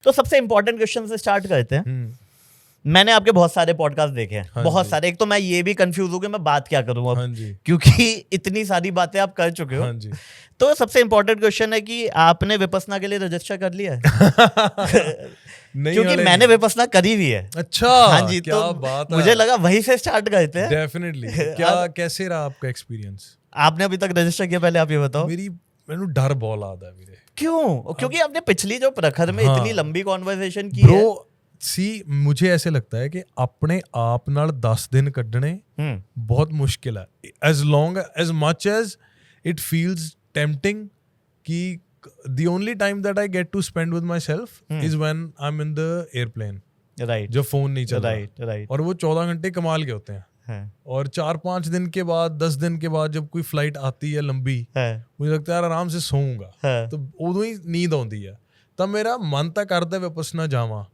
तो सबसे important question से स्टार्ट करते हैं। मैंने आपके बहुत सारे पॉडकास्ट देखे हैं, हाँ बहुत जी। सारे। एक तो मैं ये भी कंफ्यूज हूँ कि मैं बात क्या करूँ अब, हाँ जी। क्योंकि इतनी सारी बातें आप कर चुके हो। हाँ जी। तो सबसे इंपॉर्टेंट क्वेश्चन है कि आपने विपस्सना के लिए रजिस्टर कर लिया है? नहीं, क्योंकि वाले मैंने नहीं। विपस्सना करी हुई है। अच्छा, हाँ जी, क्या तो बात है। मुझे लगा वहीं से स्टार्ट करते हैं। डेफिनेटली। क्या कैसे रहा आपका एक्सपीरियंस? आपने अभी तक रजिस्टर किया, पहले आप ये बताओ। मैंने डर बहुत आता है मेरे। क्यों? क्योंकि आपने पिछली जो प्रखर में हाँ। इतनी लंबी कॉन्वर्सेशन की है। ब्रो सी, मुझे ऐसे लगता है कि अपने आप नाल 10 दिन कड्ढने बहुत मुश्किल है, as long as much as it feels tempting कि the only time that I get to spend with myself is when I'm in the airplane, right, जब फोन नहीं चल राइट, रहा। राइट। और वो 14 घंटे कमाल के होते हैं। और 4-5 दिन के बाद, 10 दिन के बाद जब कोई फ्लाइट आती है लंबी, मुझे लगता है यार आराम से सोऊंगा, तो उदों ही नींद आती है। ਤਾਂ ਮੇਰਾ ਮਨ ਤਾਂ ਕਰਦਾ ਵਿਪਸਨਾ ਜਾਵਾਂ,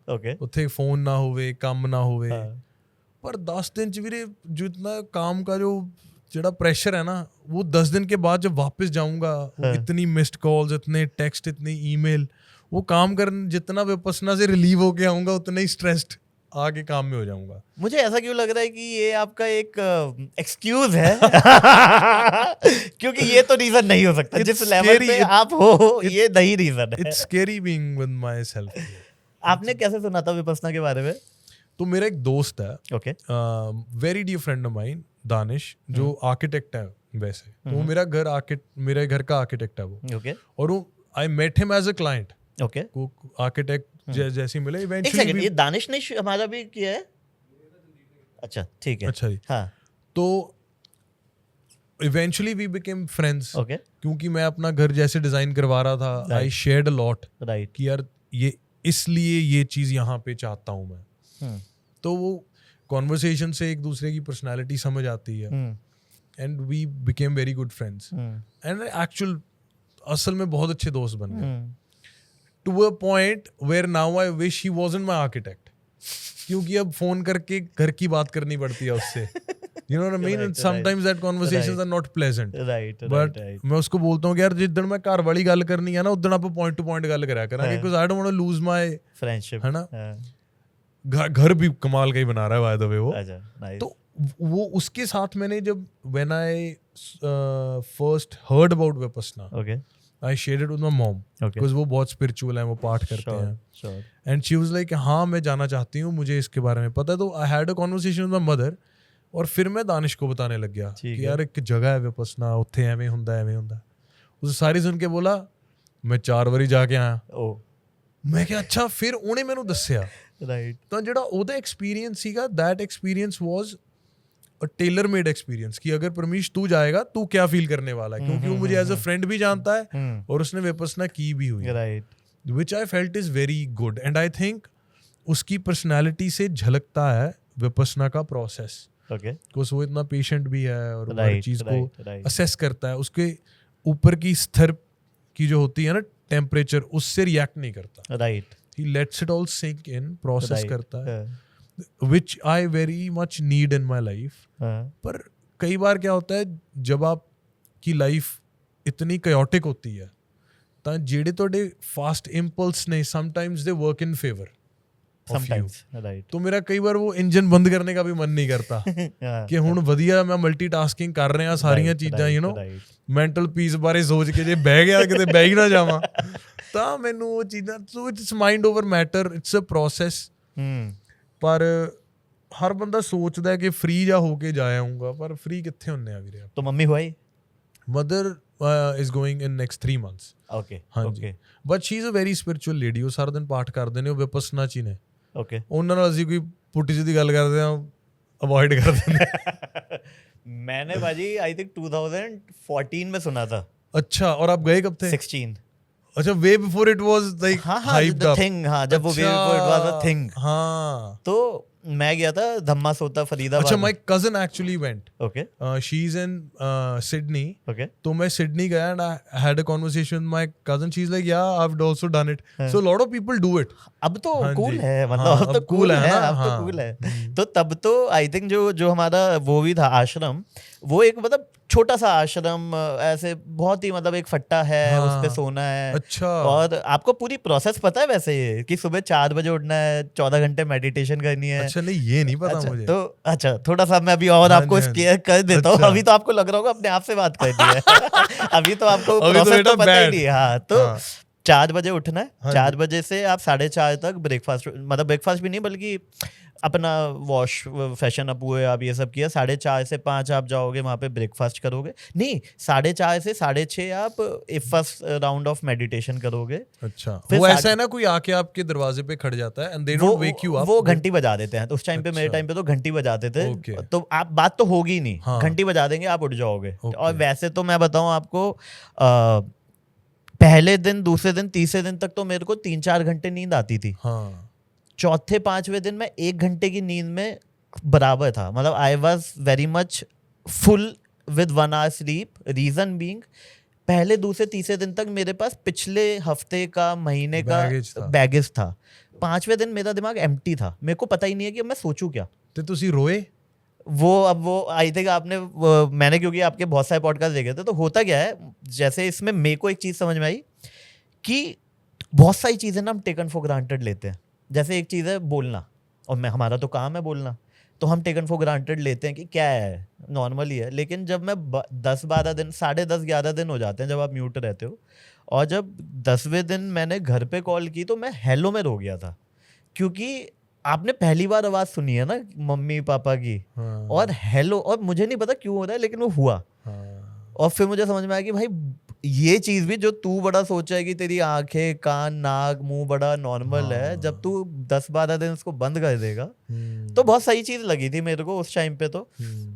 ਉੱਥੇ ਫੋਨ ਨਾ ਹੋਵੇ, ਕੰਮ ਨਾ ਹੋਵੇ। पर 10 दिन च ਵੀਰੇ जो इतना काम का जो जेड़ा प्रेशर है ना, वो 10 दिन के बाद जब वापस जाऊंगा, इतनी मिस्ड कॉल्स, इतने टेक्स्ट, इतनी ईमेल, वो काम करने जितना विपस्सना से रिलीव होके आऊंगा उतना ही स्ट्रेस्ड आगे काम में हो जाऊंगा। मुझे ऐसा क्यों लग रहा है कि ये आपका एक एक्सक्यूज है? क्योंकि ये तो रीजन नहीं हो सकता। जिस लेवल पे आप हो, ये नहीं रीजन है। It's scary being with my self. आपने कैसे सुना था विपस्सना के बारे में? तो मेरा एक दोस्त है, very dear friend of mine, Danish, जो आर्किटेक्ट है वैसे। तो मेरे घर का आर्किटेक्ट है वो। और वो I met him as a client. Architect जैसे मिले इवेंचुअली। ये दानिश ने हमारा भी किया है? अच्छा, ठीक है। अच्छा जी। हाँ। तो इवेंचुअली वी बिकेम फ्रेंड्स, क्योंकि मैं अपना घर जैसे डिजाइन करवा रहा था, आई शेयर्ड अ लॉट कि यार ये इसलिए ये चीज यहाँ पे चाहता हूँ मैं। तो वो कॉन्वर्सेशन से एक दूसरे की पर्सनालिटी समझ आती है, and we became very good friends. And actual असल में बहुत अच्छे दोस्त बन गए, to a point where now I wish he wasn't my architect, क्योंकि अब फोन करके घर की बात करनी पड़ती है उससे। You know what I mean? And sometimes that conversations are not pleasant. But मैं उसको बोलता हूँ कि यार जिस दिन मैं घर वाली गल करनी है ना, उस दिन आप पॉइंट टू पॉइंट गल करा करांगे, because I don't want to lose my friendship, है ना। घर भी कमाल का ही बना रहा है बाय द वे वो। तो वो उसके साथ मैंने जब when I first heard about Vipassana, I shared it with my mom, because वो बहुत spiritual है, वो पाठ करते हैं, and she was like हाँ मैं जाना चाहती हूँ, मुझे इसके बारे में पता है। तो I had a conversation with my mother, और फिर मैं दानिश को बताने लग गया कि यार एक जगह है विपस्सना, उत्थे एवें हुंदा एवें हुंदा। उस सारी सुन के बोला मैं 4 बारी जाके आया। मैं क्या अच्छा, फिर उन्हें मैनू दस्सिया। तो ਜਿਹੜਾ ਉਹਦਾ एक्सपीरियंस ਸੀਗਾ, that experience was a tailor made experience, कि अगर परमीश तू जाएगा तू क्या फील करने वाला है, क्योंकि वो मुझे एज अ फ्रेंड भी जानता है और उसने विपस्सना की भी हुई है, which I felt is very good. And I think उसकी पर्सनैलिटी से झलकता है विपस्सना का प्रोसेस, बिकॉज वो इतना पेशेंट भी है और हर चीज को असेस करता है, उसके ऊपर की स्तर की जो होती है ना टेम्परेचर, उससे रिएक्ट नहीं करता। He lets it all sink in, process करता है, which I very much need in my life. पर कई बार क्या होता है, जब आपकी लाइफ इतनी chaotic होती है, ਤਾਂ ਜਿਹੜੇ ਤੁਹਾਡੇ fast impulse ने sometimes they work in favor of you. तो मेरा कई बार वो इंजन बंद करने का भी मन नहीं करता कि ਹੁਣ ਵਧੀਆ ਮੈਂ ਮਲਟੀਟਾਸਕਿੰਗ ਕਰ ਰਿਹਾ ਸਾਰੀਆਂ ਚੀਜ਼ਾਂ, you know, mental peace ਬਾਰੇ ਸੋਚ ਕੇ ਜੇ ਬਹਿ ਗਿਆ ਕਿਤੇ ਬਹਿ ਹੀ ਨਾ ਜਾਵਾਂ, ਤਾਂ ਮੈਨੂੰ ਉਹ ਚੀਜ਼ਾਂ, so it's mind over matter, it's a process. ਪਰ ਹਰ ਬੰਦਾ ਸੋਚਦਾ ਹੈ ਕਿ ਫ੍ਰੀ ਜਾ ਹੋ ਕੇ ਜਾ ਆਊਂਗਾ, ਪਰ ਫ੍ਰੀ ਕਿੱਥੇ ਹੁੰਨੇ ਆ ਵੀਰੇ। ਤਾਂ ਮੰਮੀ ਹੋਈ? Mother is going in next 3 months. ਹਾਂਜੀ, but she is a very spiritual lady, ਉਹ ਸਾਰਾ ਦਿਨ ਪਾਠ ਕਰਦੇ ਨੇ, ਉਹ ਵਿਪਸਸਨਾ ਚ ਹੀ ਨੇ। ਉਹਨਾਂ ਨਾਲ ਅਸੀਂ ਕੋਈ ਪੁੱਠੀ ਸਿੱਧੀ ਗੱਲ ਕਰਦੇ ਹਾਂ, अवॉइड कर देते। मैंने भाजी आई थिंक 2014 में सुना था। अच्छा, और आप गए कब थे? 16। अच्छा, way before it was like hyped up. हाँ, जब वो way before it was a thing। हाँ, तो मैं गया था धम्मा सोता फरीदाबाद। अच्छा, my cousin actually went. She's in Sydney. तो मैं सिडनी गया and I had a conversation with my cousin. She's like, yeah, I've also done it. So a lot of people do it. अब तो cool है, मतलब अब तो cool है, अब तो cool है। तो तब तो आई थिंक जो हमारा वो भी था आश्रम, वो एक मतलब छोटा सा आश्रम, ऐसे बहुत ही मतलब एक फट्टा है, उस पे सोना है। अच्छा। और आपको पूरी प्रोसेस पता है वैसे ये कि सुबह 4 बजे उठना है, 14 घंटे मेडिटेशन करनी है। अच्छा, नहीं ये नहीं पता मुझे। तो अच्छा थोड़ा सा मैं अभी और आपको क्लियर कर देता हूँ। अभी तो आपको लग रहा होगा अपने आप से बात करनी है। अभी तो आपको प्रोसेस तो पता ही नहीं। हाँ, तो 4 बजे उठना है। 4 बजे से आप 4:30 तक ब्रेकफास्ट, मतलब ब्रेकफास्ट भी नहीं बल्कि अपना वॉश फैशन अप हुए, आप ये सब किया। 4:30 से 5 आप जाओगे वहाँ पे ब्रेकफास्ट करोगे। नहीं, 4:30 से 6:30 आप फर्स्ट राउंड ऑफ मेडिटेशन करोगे। अच्छा, वो ऐसा है ना कोई आके आपके दरवाजे पे खड़ जाता है and they don't wake you up. वो घंटी बजा देते हैं। तो उस टाइम पे, मेरे टाइम पे तो घंटी बजाते थे। तो आप बात तो होगी नहीं, घंटी बजा देंगे, आप उठ जाओगे। और वैसे तो मैं बताऊं आपको, पहले दिन, दूसरे दिन, तीसरे दिन तक तो मेरे को 3-4 घंटे नींद आती थी। चौथे 5वें दिन में 1 घंटे की नींद में बराबर था। मतलब I was very much full with 1 hour sleep. Reason being, पहले, दूसरे, तीसरे दिन तक मेरे पास पिछले हफ्ते का, महीने का बैगेज था। 5वें दिन मेरा दिमाग एम्प्टी था। मेरे को पता ही नहीं है कि मैं सोचूं क्या। तो तुसी रोए? वो आई थिंक आपने, मैंने क्योंकि आपके बहुत सारे पॉडकास्ट देखे थे, तो होता क्या है, जैसे इसमें मेरे को एक चीज समझ में आई कि बहुत सारी चीजें ना हम टेकन फॉर ग्रांटेड लेते हैं। जैसे एक चीज है बोलना, और हमारा तो काम है बोलना, तो हम टेकन फॉर ग्रांटेड लेते हैं कि क्या है, नॉर्मल ही है। लेकिन जब मैं 10-12 दिन, 10.5-11 दिन हो जाते हैं जब आप म्यूट रहते हो, और जब 10वें दिन मैंने घर पे कॉल की तो मैं हेलो में रो गया था। क्योंकि आपने पहली बार आवाज सुनी है ना मम्मी पापा की, और हेलो, और मुझे नहीं पता क्यों हो रहा है लेकिन वो हुआ। और फिर मुझे समझ में आया कि भाई ये चीज भी जो तू बड़ा सोचा है कि तेरी आंखें, कान, नाक, मुंह बड़ा नॉर्मल है, जब तू 10-12 दिन उसको बंद कर देगा तो बहुत सही चीज लगी थी मेरे को उस टाइम पे तो।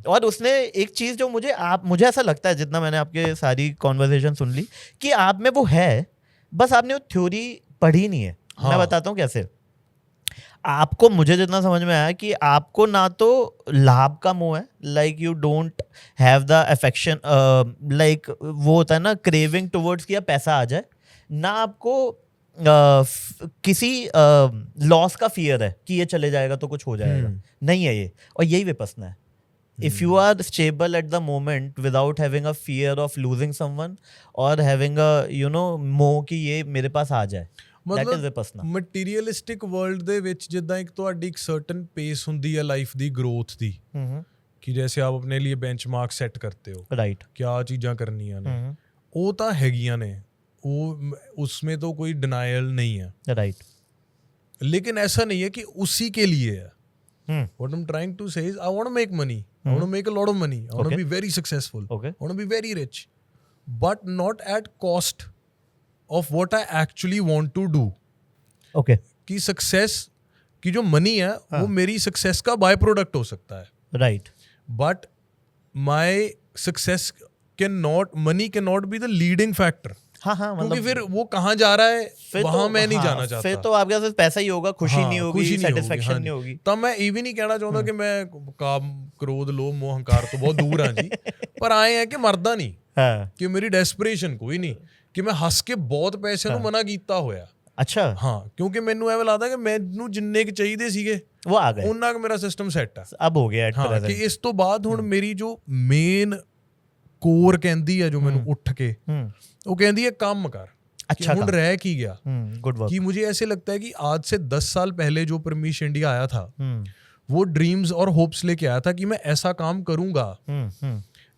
और उसने एक चीज जो मुझे ऐसा लगता है, जितना मैंने आपके सारी कॉन्वर्सेशन सुन ली, कि आप में वो है, बस आपने वो थ्योरी पढ़ी नहीं है। मैं बताता हूँ कैसे। आपको, मुझे जितना समझ में आया कि आपको ना तो लाभ का मोह है, like you don't have the affection, like वो होता है ना क्रेविंग टुवर्ड्स कि पैसा आ जाए, ना आपको किसी लॉस का फियर है कि ये चले जाएगा तो कुछ हो जाएगा, नहीं है ये। और यही विपस्सना है। If you are stable at the moment without having a fear of losing someone or having a मोह कि ये मेरे पास आ जाए, मतलब ਮਟੀਰੀਅਲਿਸਟਿਕ ਵਰਲਡ ਦੇ ਵਿੱਚ ਜਿੱਦਾਂ ਇੱਕ ਤੁਹਾਡੀ ਇੱਕ ਸਰਟਨ ਪੇਸ ਹੁੰਦੀ ਹੈ ਲਾਈਫ ਦੀ ਗਰੋਥ ਦੀ, ਕਿ ਜੈਸੇ ਆਪ ਆਪਣੇ ਲਈ ਬੈਂਚਮਾਰਕ ਸੈੱਟ ਕਰਤੇ ਹੋ, ਰਾਈਟ, ਕਿਆ ਚੀਜ਼ਾਂ ਕਰਨੀਆਂ ਨੇ, ਉਹ ਤਾਂ ਹੈਗੀਆਂ ਨੇ, वो उसमें तो कोई डिनायल नहीं है, राइट। लेकिन ऐसा नहीं है कि उसी के लिए है। What I'm trying to say is I want to make money, I want to make a lot of money, I want to be very successful, I want to be very rich, but not at cost of what I actually want to do. Okay. कि success की जो money है वो मेरी success का by product हो सकता है, right, but my success money can not be the leading factor. क्योंकि फिर वो कहाँ जा रहा है वहां मैं नहीं जाना चाहता। फिर तो आपके पास पैसा ही होगा, खुशी नहीं होगी, सैटिस्फैक्शन नहीं होगी। तब मैं ये भी नहीं कहना चाहता कि मैं काम, क्रोध, लोभ, मोह, अहंकार तो बहुत दूर हाँ जी, पर आए हैं कि मरदा नहीं, कि मेरी डेस्परेशन कोई नहीं कि मैं हੱਸ ਕੇ ਬਹੁਤ ਪੈਸੇ ਨੂੰ ਮਨਾ ਕੀਤਾ ਹੋਇਆ। ਅੱਛਾ, ਹਾਂ, ਕਿਉਂਕਿ ਮੈਨੂੰ ਐਵੇਂ ਲੱਗਦਾ ਕਿ ਮੈਨੂੰ ਜਿੰਨੇ ਕੁ ਚਾਹੀਦੇ ਸੀਗੇ ਉਹ ਆ ਗਏ, ਉਹਨਾਂ ਕੁ ਮੇਰਾ ਸਿਸਟਮ ਸੈੱਟ ਆ, ਅਬ ਹੋ ਗਿਆ। ਹਾਂ, ਕਿ ਇਸ ਤੋਂ ਬਾਅਦ ਹੁਣ ਮੇਰੀ ਜੋ ਮੇਨ ਕੋਰ ਕਹਿੰਦੀ ਹੈ ਜੋ ਮੈਨੂੰ ਉੱਠ ਕੇ, वो कहती है काम कर। अच्छा, हुन रह की गया कि मुझे ऐसे लगता है कि आज से 10 साल पहले जो परमीश इंडिया आया था वो ड्रीम्स और होप्स लेके आया था कि मैं ऐसा काम करूंगा,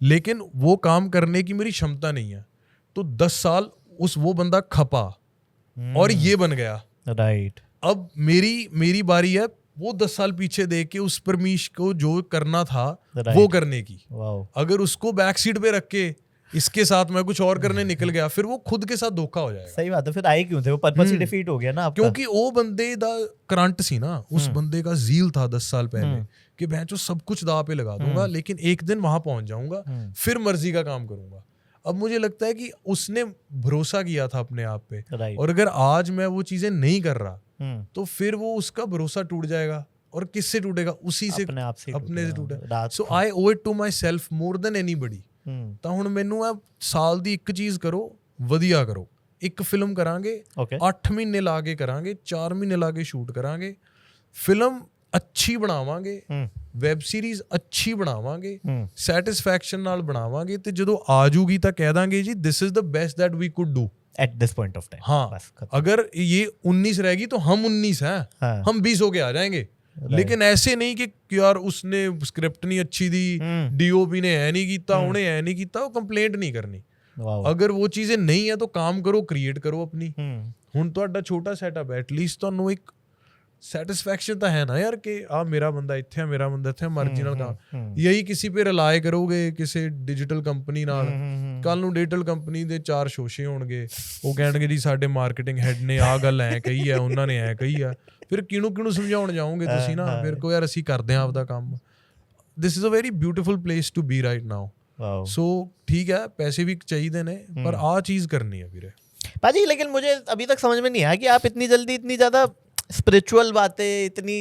लेकिन वो काम करने की मेरी क्षमता नहीं है। तो 10 साल वो बंदा खपा और ये बन गया, राइट। अब मेरी बारी है वो 10 साल पीछे देख के उस परमीश को जो करना था वो करने की। अगर उसको बैक सीट पे रख के इसके साथ मैं कुछ और करने निकल गया, फिर वो खुद के साथ धोखा हो जाएगा। सही बात है, फिर आए क्यों थे, वो पर्पस ही डिफीट हो गया ना आपका। क्योंकि वो बंदे दा करंट सी ना, उस बंदे का जील था 10 साल पहले कि मैं जो सब कुछ दाव पे लगा दूंगा, लेकिन एक दिन वहां पहुंच जाऊंगा, फिर मर्जी का काम करूंगा। अब मुझे लगता है कि उसने भरोसा किया था अपने आप पे, और अगर आज मैं वो चीजें नहीं कर रहा तो फिर वो उसका भरोसा टूट जाएगा। और किससे टूटेगा? उसी से, अपने से टूटेगा। So I owe it to myself more than anybody. ਤਾਂ ਹੁਣ ਮੈਨੂੰ ਆ ਸਾਲ ਦੀ ਇੱਕ ਚੀਜ਼ ਕਰੋ, ਵਧੀਆ ਕਰੋ। ਇੱਕ ਫਿਲਮ ਕਰਾਂਗੇ, 8 ਮਹੀਨੇ ਲਾ ਕੇ ਕਰਾਂਗੇ, 4 ਮਹੀਨੇ ਲਾ ਕੇ ਸ਼ੂਟ ਕਰਾਂਗੇ, ਫਿਲਮ ਅੱਛੀ ਬਣਾਵਾਂਗੇ, ਵੈਬ ਸੀਰੀਜ਼ ਅੱਛੀ ਬਣਾਵਾਂਗੇ, ਸੈਟੀਸਫੈਕਸ਼ਨ ਨਾਲ ਬਣਾਵਾਂਗੇ, ਤੇ ਜਦੋਂ ਆ ਜੂਗੀ ਤਾਂ ਕਹਿ ਦਾਂਗੇ ਜੀ this is the best that we could do at this point of time. हाँ, अगर ये 19 रहेगी तो हम 19 हैं, हम 20 होके आ जाएंगे। लेकिन ऐसे नहीं कि यार उसने स्क्रिप्ट नहीं अच्छी दी, डीओपी ने ऐ नहीं कीता, उन्हें ऐ नहीं कीता, वो कंप्लेंट नहीं करनी। अगर वो चीजें नहीं है तो काम करो, क्रिएट करो अपनी। हुण तुहाडा छोटा सेटअप है, एटलीस्ट तुहानू एक सैटिस्फैक्शन तो है ना यार कि आ मेरा बंदा इत्थे है, मेरा बंदा इत्थे, मर्जी नाल काम। यही किसी पे रिलाय करोगे किसी डिजिटल कंपनी नाल, कल नूं डिजिटल कंपनी दे 4 शोशे होणगे, वो कहणगे जी साडे मार्केटिंग हैड ने आ गल ऐ कही है, उन्हां ने ऐ कही है, फिर किहनूं समझाउण जाओगे तुसीं ना, फिर को यार ਅਸੀਂ ਕਰਦੇ ਆਂ ਆਪਦਾ ਕੰਮ। This is a very beautiful place to be right now. So ठीक है, पैसे भी चाहिए ने, पर आ चीज करनी है वीरे। पाजी लेकिन मुझे अभी तक समझ में नहीं आया कि आप इतनी जल्दी इतनी ज्यादा स्पिरिचुअल बातें, इतनी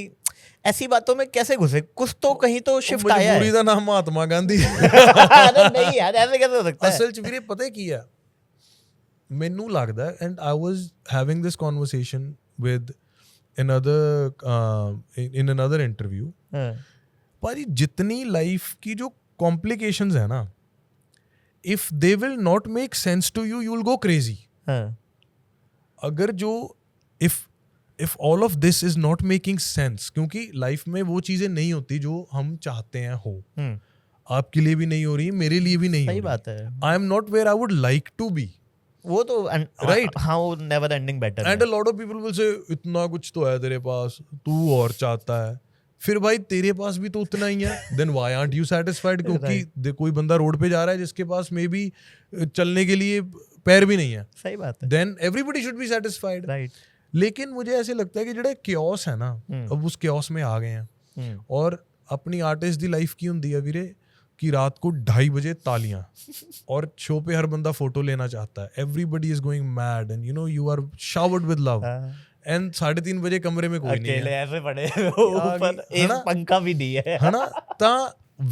ऐसी बातों में कैसे घुसे? कुछ तो कहीं तो शिफ्ट आया है। मजबूरी दा नाम महात्मा गांधी। अरे नहीं यार, ऐसे कैसे हो सकता है? असल च वीरे पता की है, मैनू लगदा है, and I was having this conversation with in another interview, भाई जितनी लाइफ की जो कॉम्प्लिकेशंस है ना, if they will not make sense to you, you will go crazy. अगर जो if all of this is not making sense, क्योंकि life में वो चीजें नहीं होती जो हम चाहते हैं हो, आपके लिए भी नहीं हो रही, मेरे लिए भी नहीं हो रही। सही बात है। I am not where I would like to be. वो तो राइट, हाँ, वो नेवर एंडिंग बैटल है। And a lot of people will say इतना कुछ तो है तेरे पास, तू और चाहता है, फिर भाई तेरे पास भी तो उतना ही है, then why aren't you satisfied? क्योंकि कोई बंदा रोड पे जा रहा है जिसके पास मे बी चलने के लिए पैर भी नहीं है, सही बात है, then everybody should be satisfied, right. लेकिन मुझे ऐसे लगता है कि ਜਿਹੜਾ क्योस है ना, अब उस क्योस में आ गए हैं, और अपनी आर्टिस्ट दी लाइफ की हुंदी है वीरे कि रात को 2:30 बजे तालियां, और शो पे हर बंदा फोटो लेना चाहता है, everybody is going mad, and you know you are showered with love, and 3:30 बजे कमरे में कोई नहीं है, ऐसे पड़े ऊपर, एक पंखा भी नहीं है ना, ता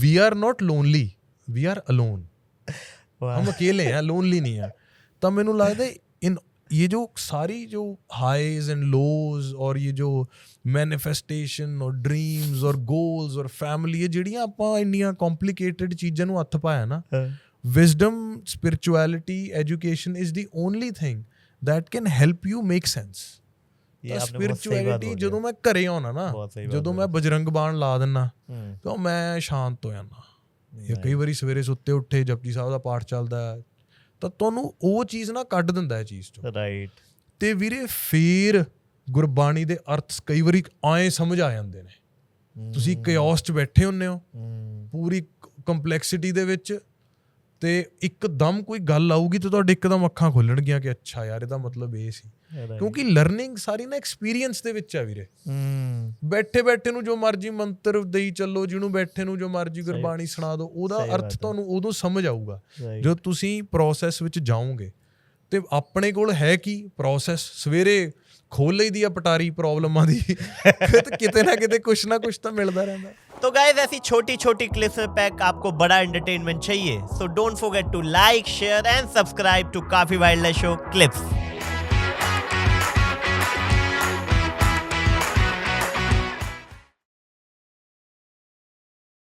we are not lonely, we are alone, हम अकेले हैं, लोनली नहीं है। तब मैनू लगता है इन ये जो सारी जो हाईज एंड लोज, और ये जो मैनिफेस्टेशन और ड्रीम्स और गोल्स और फैमिली, ये ਜਿਹੜੀਆਂ ਆਪਾਂ ਇੰਨੀਆਂ ਕੰਪਲਿਕੇਟਡ ਚੀਜ਼ਾਂ ਨੂੰ ਹੱਥ ਪਾਇਆ ਨਾ, wisdom, spirituality, education is the only thing that can help you make sense। ਤਾਂ ਸਪਿਰਿਚੁਅਲਿਟੀ ਜਦੋਂ ਮੈਂ ਘਰੇ ਆਉਣਾ ਨਾ, ਜਦੋਂ ਮੈਂ ਬਜਰੰਗ ਬਾਣ ਲਾ ਦਿੰਨਾ, ਤਾਂ ਮੈਂ ਸ਼ਾਂਤ ਹੋ ਜਾਂਦਾ। ਕਈ ਵਾਰੀ ਸਵੇਰੇ ਸੁੱਤੇ ਉੱਠੇ ਜਪਜੀ ਸਾਹਿਬ ਦਾ ਪਾਠ ਚੱਲਦਾ, ਤਾਂ ਤੁਹਾਨੂੰ ਉਹ ਚੀਜ਼ ਨਾ ਕੱਢ ਦਿੰਦਾ ਹੈ ਚੀਜ਼ ਚੋਂ, ਰਾਈਟ। ਤੇ ਵੀਰੇ ਫੇਰ ਗੁਰਬਾਣੀ ਦੇ ਅਰਥ ਕਈ ਵਾਰੀ ਆਏ ਸਮਝ ਆ ਜਾਂਦੇ ਨੇ। ਤੁਸੀਂ ਕਿਓਸ 'ਚ ਬੈਠੇ ਹੁੰਦੇ ਹੋ ਪੂਰੀ ਕੰਪਲੈਕਸਿਟੀ ਦੇ ਵਿੱਚ, ਤੇ ਇੱਕਦਮ ਕੋਈ ਗੱਲ ਆਊਗੀ ਤੇ ਤੁਹਾਡੇ ਇੱਕਦਮ ਅੱਖਾਂ ਖੁੱਲਣਗੀਆਂ ਕਿ ਅੱਛਾ ਯਾਰ ਇਹਦਾ ਮਤਲਬ ਇਹ ਸੀ, ਕਿਉਂਕਿ ਲਰਨਿੰਗ ਸਾਰੀ ਨਾ ਐਕਸਪੀਰੀਅੰਸ ਦੇ ਵਿੱਚ ਆ ਵੀਰੇ। ਬੈਠੇ ਬੈਠੇ ਨੂੰ ਜੋ ਮਰਜੀ ਮੰਤਰ ਦੇਈ ਚੱਲੋ, ਜਿਹਨੂੰ ਬੈਠੇ ਨੂੰ ਜੋ ਮਰਜੀ ਗੁਰਬਾਣੀ ਸੁਣਾ ਦਿਓ, ਉਹਦਾ ਅਰਥ ਤੁਹਾਨੂੰ ਉਦੋਂ ਸਮਝ ਆਊਗਾ ਜਦੋਂ ਤੁਸੀਂ ਪ੍ਰੋਸੈਸ ਵਿੱਚ ਜਾਓਗੇ। ਤੇ ਆਪਣੇ ਕੋਲ ਹੈ ਕੀ ਪ੍ਰੋਸੈਸ, ਸਵੇਰੇ ਖੋਲ ਲਈ ਦੀ ਆ ਪਟਾਰੀ ਪ੍ਰੋਬਲਮਾਂ ਦੀ, ਕਿਤੇ ਨਾ ਕਿਤੇ कुछ ना कुछ तो मिलता रहता। तो गाइस ऐसी छोटी छोटी क्लिप्स में पैक आपको बड़ा एंटरटेनमेंट चाहिए, so don't forget to like, share and subscribe to काफी वाइल्डलाइफ शो क्लिप्स।